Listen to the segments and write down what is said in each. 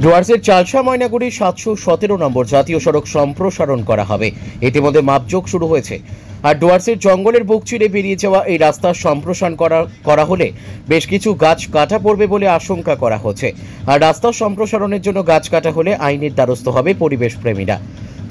ডুয়ার্সের চালসা ময়নাগুড়ি 717 নম্বর জাতীয় সড়ক সম্প্রসারণ করা হবে। ইতিমধ্যে মাপজোক শুরু হয়েছে। আর ডুয়ার্সের জঙ্গলের বুক চিরে বেরিয়ে যাওয়া এই রাস্তার সম্প্রসারণ করা হলে বেশ কিছু গাছ কাটা পড়বে বলে আশঙ্কা করা হচ্ছে। আর রাস্তার সম্প্রসারণের জন্য গাছ কাটা হলে আইনের দ্বারস্থ হবে পরিবেশ প্রেমীরা।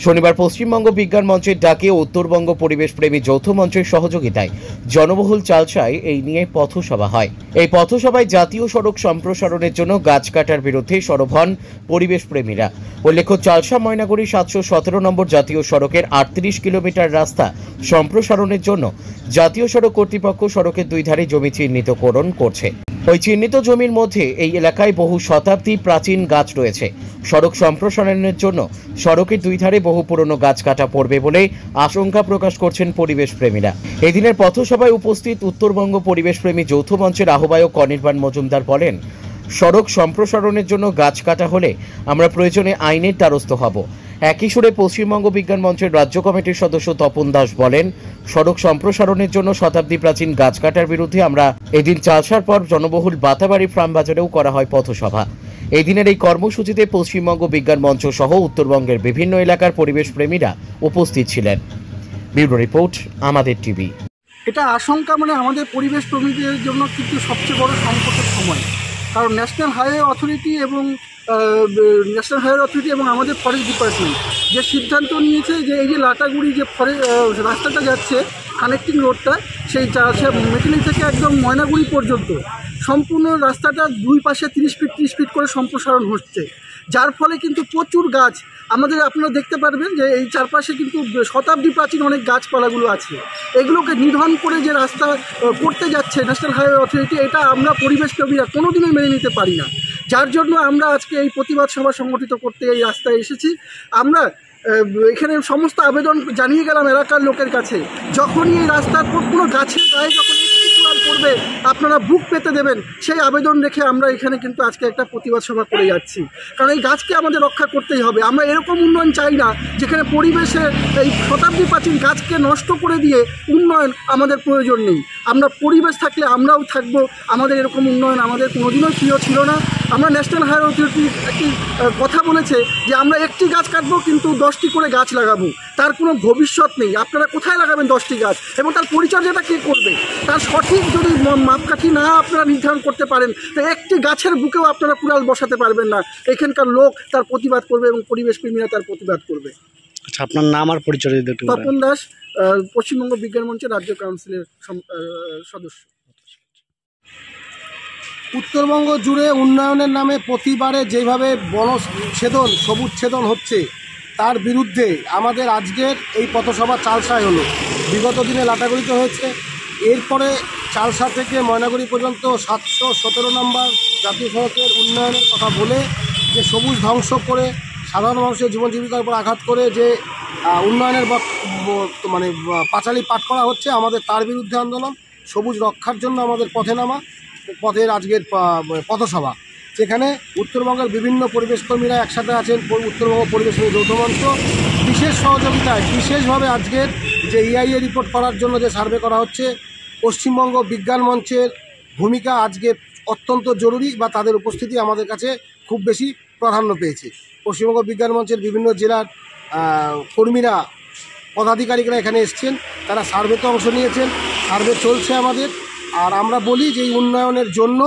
শনিবার পশ্চিমবঙ্গ বিজ্ঞান মঞ্চের ডাকে উত্তরবঙ্গ পরিবেশ প্রেমী যৌথ মঞ্চের সহযোগিতায় জনবহুল চালসায় এই নিয়ে পথসভা হয়। এই পথসভায় জাতীয় সড়ক সম্প্রসারণের জন্য গাছ কাটার বিরুদ্ধে সরব হন পরিবেশ প্রেমীরা। উল্লেখ্য, চালসা ময়নাগুড়ি 717 নম্বর জাতীয় সড়কের 38 কিলোমিটার রাস্তা সম্প্রসারণের জন্য জাতীয় সড়ক কর্তৃপক্ষ সড়কের দুই ধারে জমি চিহ্নিতকরণ করছে। ওই চিহ্নিত জমির মধ্যে এই এলাকায় বহু শতাব্দী প্রাচীন গাছ রয়েছে। সড়ক সম্প্রসারণের জন্য সড়কের দুই ধারে বহু পুরনো গাছ কাটা পড়বে বলে আশঙ্কা প্রকাশ করছেন পরিবেশ প্রেমীরা। এদিনের পথসভায় উপস্থিত উত্তরবঙ্গ পরিবেশ প্রেমী যৌথ মঞ্চের আহ্বায়ক অনির্বাণ মজুমদার বলেন, সড়ক সম্প্রসারণের জন্য গাছ কাটা হলে আমরা প্রয়োজনে আইনের দ্বারস্থ হব। একই সুরে পশ্চিমবঙ্গ বিজ্ঞান মঞ্চের রাজ্য কমিটির সদস্য তপন দাস বলেন, সড়ক সম্প্রসারণের জন্য শতাব্দী প্রাচীন গাছ কাটার বিরুদ্ধে আমরা এদিন চালসার পর জনবহুল বাতাবাড়ি ফার্ম বাজারেও করা হয় পথসভা। এই দিনের এই কর্মসূচিতে পশ্চিমবঙ্গ বিজ্ঞান মঞ্চ সহ উত্তরবঙ্গের বিভিন্ন এলাকার পরিবেশ প্রেমীরা উপস্থিত ছিলেন। ব্যুরো রিপোর্ট, আমাদের টিভি। এটা আশঙ্কা আমাদের পরিবেশ প্রেমীদের জন্য কিন্তু সবচেয়ে বড় সংকটের সময়। কারণ ন্যাশনাল হাইওয়ে অথরিটি এবং আমাদের ফরেস্ট ডিপার্টমেন্ট যে সিদ্ধান্ত নিয়েছে যে এই যে লাটাগুড়ি যে রাস্তাটা যাচ্ছে কানেক্টিং রোডটা, সেই মেটেলি থেকে একদম ময়নাগুড়ি পর্যন্ত সম্পূর্ণ রাস্তাটা দুই পাশে 30 ফিট করে সম্প্রসারণ হচ্ছে, যার ফলে কিন্তু প্রচুর গাছ আপনারা দেখতে পারবেন যে এই চারপাশে কিন্তু শতাব্দী প্রাচীন অনেক গাছপালাগুলো আছে। এগুলোকে নিধন করে যে রাস্তা করতে যাচ্ছে ন্যাশনাল হাইওয়ে অথরিটি, এটা আমরা পরিবেশ প্রেমীরা কোনোদিনই মেনে নিতে পারি না। যার জন্য আমরা আজকে এই প্রতিবাদ সভা সংগঠিত করতে এই রাস্তায় এসেছি। আমরা এখানে সমস্ত আবেদন জানিয়ে গেলাম এলাকার লোকের কাছে, যখনই এই রাস্তার কোনো গাছের গায়ে যখন করবে আপনারা বুক পেতে দেবেন, সেই আবেদন রেখে আমরা এখানে কিন্তু আজকে একটা প্রতিবাদ সভা করে যাচ্ছি। কারণ এই গাছকে আমাদের রক্ষা করতেই হবে। আমরা এরকম উন্নয়ন চাই না যেখানে পরিবেশে এই শতাব্দী প্রাচীন গাছকে নষ্ট করে দিয়ে উন্নয়ন আমাদের প্রয়োজন নেই। আমরা পরিবেশ থাকলে আমরাও থাকবো। আমাদের এরকম উন্নয়ন আমাদের কোনোদিনও প্রিয় ছিল না। আমরা ন্যাশনাল হাইওয়ে অথরিটি একটি কথা বলেছে যে আমরা একটি গাছ কাটবো কিন্তু 10টি করে গাছ লাগাবো। তার কোনো ভবিষ্যৎ নেই। আপনারা কোথায় লাগাবেন 10টি গাছ এবং তার পরিচর্যাটা কে করবে? তার সঠিক যদি মাপকাঠি না আপনারা নির্ধারণ করতে পারেন, তো একটি গাছের বুকেও আপনারা কুড়াল বসাতে পারবেন না। এখানকার লোক তার প্রতিবাদ করবে এবং পরিবেশ প্রেমীরা তার প্রতিবাদ করবে। আচ্ছা, আপনার নাম আর পরিচয়? তপন দাস, পশ্চিমবঙ্গ বিজ্ঞান মঞ্চের রাজ্য কাউন্সিলের সদস্য। উত্তরবঙ্গ জুড়ে উন্নয়নের নামে প্রতিবারে যেভাবে বনচ্ছেদন সবুজ ছেদন হচ্ছে, তার বিরুদ্ধে আমাদের আজকের এই পথসভা চালসায় হলো। বিগত দিনে লাটাগুড়িতে হয়েছে, এরপরে চালসা থেকে ময়নাগুড়ি পর্যন্ত 717 নম্বর জাতীয় সড়কের উন্নয়নের কথা বলে যে সবুজ ধ্বংস করে সাধারণ মানুষের জীবন জীবিকার উপর আঘাত করে যে উন্নয়নের পাঁচালী পাঠ করা হচ্ছে, আমাদের তার বিরুদ্ধে আন্দোলন। সবুজ রক্ষার জন্য আমাদের পথের আজকের পথসভা, যেখানে উত্তরবঙ্গের বিভিন্ন পরিবেশ কর্মীরা একসাথে আছেন। উত্তরবঙ্গ পরিবেশ কর্মী যৌথ মঞ্চ বিশেষ সহযোগিতায় বিশেষভাবে আজকের যে EIA রিপোর্ট করার জন্য যে সার্ভে করা হচ্ছে, পশ্চিমবঙ্গ বিজ্ঞান মঞ্চের ভূমিকা আজকে অত্যন্ত জরুরি, বা তাদের উপস্থিতি আমাদের কাছে খুব বেশি প্রাধান্য পেয়েছে। পশ্চিমবঙ্গ বিজ্ঞান মঞ্চের বিভিন্ন জেলার কর্মীরা, পদাধিকারিকরা এখানে এসছেন, তারা সার্ভেতে অংশ নিয়েছেন। সার্ভে চলছে আমাদের। আর আমরা বলি যে এই উন্নয়নের জন্য,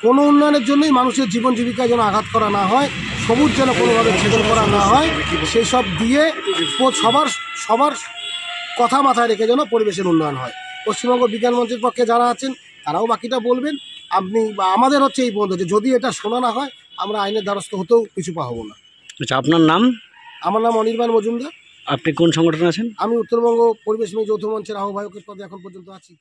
কোনো উন্নয়নের জন্যই মানুষের জীবন জীবিকায় যেন আঘাত করা না হয়, সবুজ যেন কোনোভাবে ছেদন করা না হয়, সেই সব দিয়ে সবার কথা মাথায় রেখে যেন পরিবেশের উন্নয়ন হয়। পশ্চিমবঙ্গ বিজ্ঞান মঞ্চের পক্ষে যারা আছেন তারাও বাকিটা বলবেন। আমাদের হচ্ছে এই পর্যন্ত যে যদি এটা শোনা না হয়, আমরা আইনের দ্বারস্থ হতেও কিছু পাবো না। আচ্ছা, আপনার নাম? আমার নাম অনির্বাণ মজুমদার। আপনি কোন সংগঠনে আছেন? আমি উত্তরবঙ্গ পরিবেশ যৌথ মঞ্চের আহ্বায়কের পদে এখন পর্যন্ত আছি।